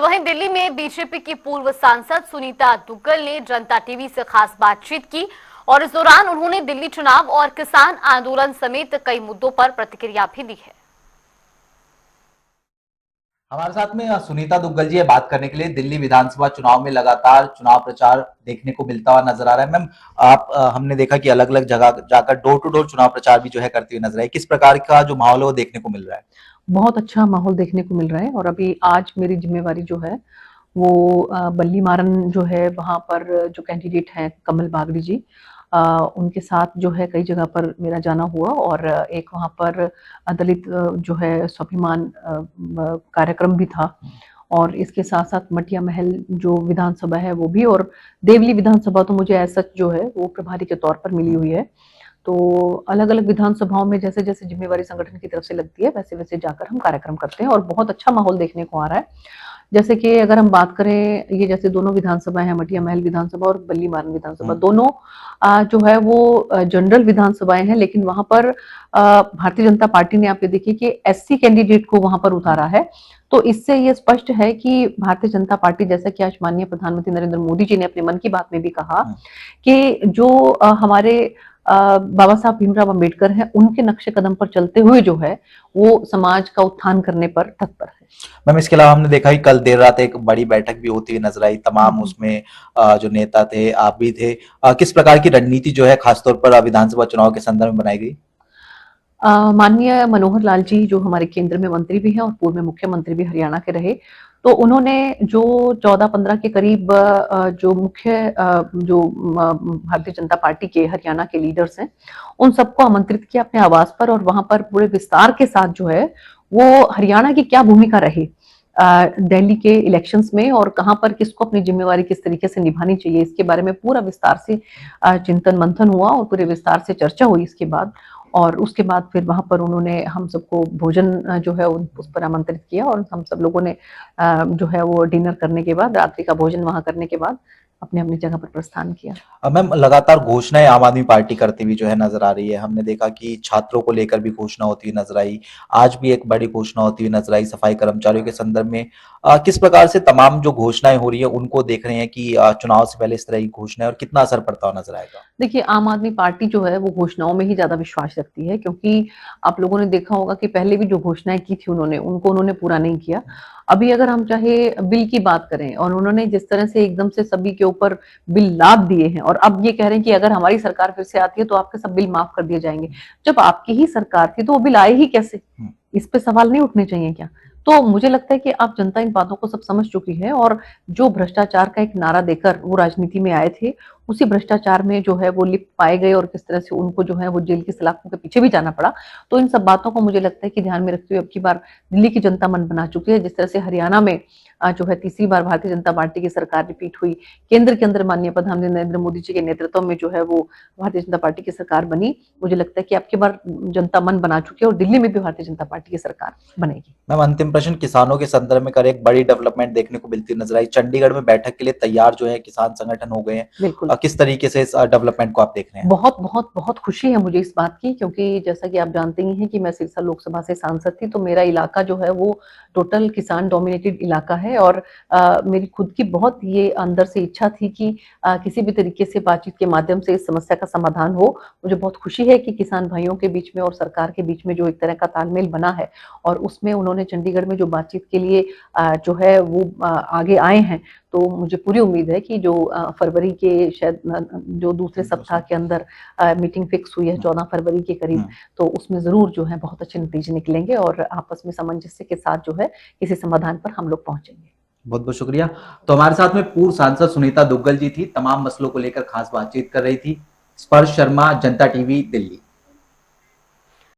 तो वहीं दिल्ली में बीजेपी की पूर्व सांसद सुनीता दुग्गल ने जनता टीवी से खास बातचीत की और इस दौरान उन्होंने दिल्ली चुनाव और किसान आंदोलन समेत कई मुद्दों पर प्रतिक्रिया भी दी है। हमारे साथ में सुनीता दुग्गल जी है बात करने के लिए। दिल्ली विधानसभा चुनाव में लगातार चुनाव प्रचार देखने को मिलता हुआ नजर आ रहा है। मैम, आप हमने देखा कि अलग अलग जगह जाकर डोर टू डोर चुनाव प्रचार भी जो है करती हुई नजर आई। किस प्रकार का जो माहौल है वो देखने को मिल रहा है? बहुत अच्छा माहौल देखने को मिल रहा है और अभी आज मेरी जिम्मेवारी जो है वो बल्ली मारन जो है वहाँ पर जो कैंडिडेट हैं कमल बागड़ी जी, उनके साथ जो है कई जगह पर मेरा जाना हुआ और एक वहाँ पर दलित जो है स्वाभिमान कार्यक्रम भी था और इसके साथ साथ मटिया महल जो विधानसभा है वो भी, और देवली विधानसभा तो मुझे ऐसा जो है वो प्रभारी के तौर पर मिली हुई है। तो अलग-अलग विधानसभाओं में जैसे-जैसे जिम्मेवारी संगठन की तरफ से लगती है, वैसे-वैसे जाकर हम कार्यक्रम करते हैं और बहुत अच्छा माहौल देखने को आ रहा है। जैसे कि अगर हम बात करें, ये जैसे दोनों विधानसभा है, मटिया महल विधानसभा और बल्ली मारन विधानसभा, दोनों जो है वो जनरल विधानसभाएं हैं, लेकिन वहां पर भारतीय जनता पार्टी ने, आप ये देखिए कि एससी कैंडिडेट को वहां पर उतारा है। तो इससे ये स्पष्ट है कि भारतीय जनता पार्टी, जैसा कि आज माननीय प्रधानमंत्री नरेंद्र मोदी जी ने अपने मन की बात में भी कहा कि जो हमारे बाबा साहब भीमराव अंबेडकर हैं, उनके नक्शे कदम पर चलते हुए जो है वो समाज का उत्थान करने पर तत्पर है। मैम, इसके अलावा हमने देखा कि कल देर रात एक बड़ी बैठक भी होती हुई नजर आई। तमाम उसमें जो नेता थे, आप भी थे। किस प्रकार की रणनीति जो है खासतौर पर विधानसभा चुनाव के संदर्भ में बनाई गई? माननीय मनोहर लाल जी जो हमारे केंद्र में मंत्री भी हैं और पूर्व में मुख्यमंत्री भी हरियाणा के रहे, तो उन्होंने जो 14-15 के करीब जो मुख्य जो भारतीय जनता पार्टी के हरियाणा के लीडर्स हैं, उन सबको आमंत्रित किया अपने आवास पर और वहां पर पूरे विस्तार के साथ जो है वो हरियाणा की क्या भूमिका रही दिल्ली के इलेक्शंस में और कहां पर किसको अपनी जिम्मेवारी किस तरीके से निभानी चाहिए, इसके बारे में पूरा विस्तार से चिंतन मंथन हुआ और पूरे विस्तार से चर्चा हुई इसके बाद। और उसके बाद फिर वहां पर उन्होंने हम सबको भोजन जो है उस पर आमंत्रित किया और हम सब लोगों ने जो है वो डिनर करने के बाद, रात्रि का भोजन वहां करने के बाद अपने अपनी जगह पर प्रस्थान किया। मैम, लगातार घोषणाएं आम आदमी पार्टी करती हुई जो है नजर आ रही है। हमने देखा कि छात्रों को लेकर भी घोषणा होती हुई नजर आई। आज भी एक बड़ी घोषणा होती हुई नजर आई सफाई कर्मचारियों के संदर्भ में। किस प्रकार से तमाम जो घोषणाएं हो रही है उनको देख रहे हैं कि चुनाव से पहले इस तरह की घोषणाएं और कितना असर पड़ता हुआ नजर आएगा? देखिए, आम आदमी पार्टी जो है वो घोषणाओं में ही ज्यादा विश्वास रखती है, क्योंकि आप लोगों ने देखा होगा कि पहले भी जो घोषणाएं की थी उन्होंने पूरा नहीं किया। अभी अगर हम चाहे बिल की बात करें, और उन्होंने जिस तरह से एकदम से सभी के ऊपर बिल लाद दिए हैं और अब ये कह रहे हैं कि अगर हमारी सरकार फिर से आती है तो आपके सब बिल माफ कर दिए जाएंगे। जब आपकी ही सरकार थी तो वो बिल आए ही कैसे? इस पे सवाल नहीं उठने चाहिए क्या? तो मुझे लगता है कि अब जनता इन बातों को सब समझ चुकी है और जो भ्रष्टाचार का एक नारा देकर वो राजनीति में आए थे, उसी भ्रष्टाचार में जो है वो लिप्त पाए गए और किस तरह से उनको जो है वो जेल की सलाखों के पीछे भी जाना पड़ा। तो इन सब बातों को मुझे लगता है कि ध्यान में रखते हुए अब की बार दिल्ली की जनता मन बना चुकी है। जिस तरह से हरियाणा में जो है तीसरी बार भारतीय जनता पार्टी की सरकार रिपीट हुई, केंद्र के अंदर माननीय प्रधानमंत्री नरेंद्र मोदी जी के नेतृत्व में जो है वो भारतीय जनता पार्टी की सरकार बनी। मुझे लगता है कि अब की बार जनता मन बना चुकी है और दिल्ली में भी भारतीय जनता पार्टी की सरकार बनेगी। मैम, अंतिम प्रश्न किसानों के संदर्भ में कर एक बड़ी डेवलपमेंट देखने को मिलती नजर आई। चंडीगढ़ में बैठक के लिए तैयार जो है किसान संगठन हो गए हैं। बिल्कुल। किस तरीके से इस डेवलपमेंट को आप देख रहे हैं? बहुत बहुत बहुत खुशी है मुझे इस बात की, क्योंकि जैसा कि आप जानते ही हैं कि मैं सिरसा लोकसभा से सांसद थी, तो मेरा इलाका जो है वो टोटल किसान डोमिनेटेड इलाका है और मेरी खुद की बहुत ये अंदर से इच्छा थी कि किसी भी तरीके से बातचीत के माध्यम से इस समस्या का समाधान हो। मुझे बहुत खुशी है कि किसान भाइयों के बीच में और सरकार के बीच में जो एक तरह का तालमेल बना है और उसमें उन्होंने चंडीगढ़ में जो बातचीत के लिए जो है वो आगे आए हैं। तो मुझे पूरी उम्मीद है कि जो फरवरी के शायद जो दूसरे सप्ताह के अंदर मीटिंग फिक्स हुई है 14 फरवरी के करीब, तो उसमें जरूर जो है बहुत अच्छे नतीजे निकलेंगे और आपस में सामंजस्य के साथ जो है किसी समाधान पर हम लोग पहुंचेंगे। बहुत बहुत शुक्रिया। तो हमारे साथ में पूर्व सांसद सुनीता दुग्गल जी थी, तमाम मसलों को लेकर खास बातचीत कर रही थी। स्पर्श शर्मा, जनता टीवी, दिल्ली।